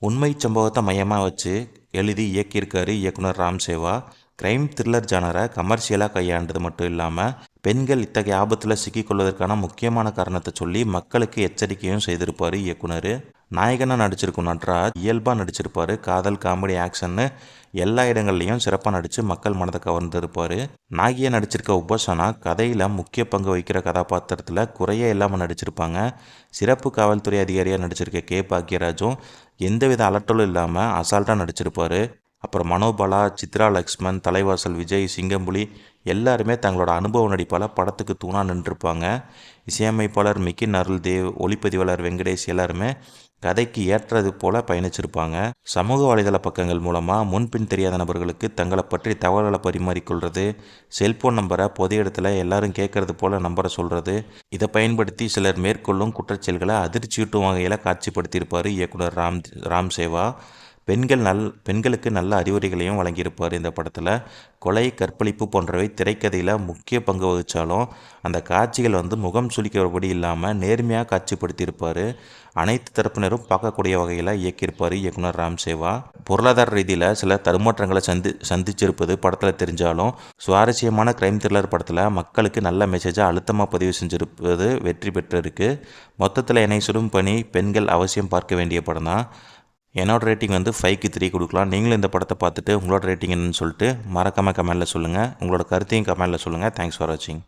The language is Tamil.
உண்மை சம்பவத்தை மையமாக வச்சு எழுதி இயக்கியிருக்காரு இயக்குனர் ராம் சேவா. கிரைம் த்ரில்லர் ஜானரை கமர்ஷியலாக கையாண்டது மட்டும் இல்லாமல் பெண்கள் இத்தகைய ஆபத்தில் சிக்கிக்கொள்வதற்கான முக்கியமான காரணத்தை சொல்லி மக்களுக்கு எச்சரிக்கையும் செய்திருப்பார் இயக்குனர். நாயகனாக நடிச்சிருக்கும் நட்ராஜ் இயல்பாக நடிச்சிருப்பார். காதல், காமெடி, ஆக்ஷன்னு எல்லா இடங்கள்லையும் சிறப்பாக நடித்து மக்கள் மனதை கவர்ந்திருப்பார். நாகியாக நடிச்சிருக்க உபாசனா கதையில் முக்கிய பங்கு வகிக்கிற கதாபாத்திரத்தில் குறையே இல்லாமல் நடிச்சிருப்பாங்க. சிறப்பு காவல்துறை அதிகாரியாக நடிச்சிருக்க கே பாக்யராஜும் எந்தவித அலட்டலும் இல்லாமல் அசால்ட்டாக நடிச்சிருப்பார். அப்புறம் மனோபாலா, சித்ரா லக்ஷ்மன், தலைவாசல் விஜய், சிங்கம்புலி எல்லாருமே தங்களோட அனுபவ நடிப்பால் படத்துக்கு தூணாக நின்றுருப்பாங்க. இசையமைப்பாளர் மிக்கின் அருள்தேவ், ஒளிப்பதிவாளர் வெங்கடேஷ் எல்லாருமே கதைக்கு ஏற்றது போல பயணிச்சிருப்பாங்க. சமூக வலைதள பக்கங்கள் மூலமாக முன்பின் தெரியாத நபர்களுக்கு தங்களை பற்றி தகவல்களை பரிமாறிக்கொள்வது, செல்போன் நம்பரை பொது இடத்துல எல்லாரும் கேட்கறது போல நம்பரை சொல்கிறது, இதை பயன்படுத்தி சிலர் மேற்கொள்ளும் குற்றச்செயல்களை அதிர்ச்சியூட்டும் வகையில் காட்சிப்படுத்தியிருப்பார் இயக்குனர் ராம் சேவா. பெண்களுக்கு நல்ல அறிவுரைகளையும் வழங்கியிருப்பார். இந்த படத்தில் கொலை, கற்பழிப்பு போன்றவை திரைக்கதையில் முக்கிய பங்கு வகித்தாலும் அந்த காட்சிகள் முகம் சுளிக்கிறபடி இல்லாமல் நேர்மையாக காட்சிப்படுத்தியிருப்பார். அனைத்து தரப்பினரும் பார்க்கக்கூடிய வகையில் இயக்கியிருப்பார் இயக்குனர் ராம் சேவா. பொருளாதார ரீதியில் சில தடுமாற்றங்களை சந்திச்சிருப்பது படத்தில் தெரிஞ்சாலும் சுவாரஸ்யமான கிரைம் த்ரில்லர் படத்தில் மக்களுக்கு நல்ல மெசேஜை அழுத்தமாக பதிவு செஞ்சிருப்பது வெற்றி பெற்றிருக்கு. மொத்தத்தில் என்னை சுடும் பணி பெண்கள் அவசியம் பார்க்க வேண்டிய படம் தான். என்னோட ரேட்டிங் 5க்கு 3 கொடுக்கலாம். நீங்களும் இந்த படத்தை பார்த்துட்டு உங்களோட ரேட்டிங் என்னன்னு சொல்லிட்டு மறக்காமல் கமெண்ட்டில் சொல்லுங்கள். உங்களோட கருத்தையும் கமெண்ட்டில் சொல்லுங்கள். தேங்க்ஸ் ஃபார் வாட்சிங்.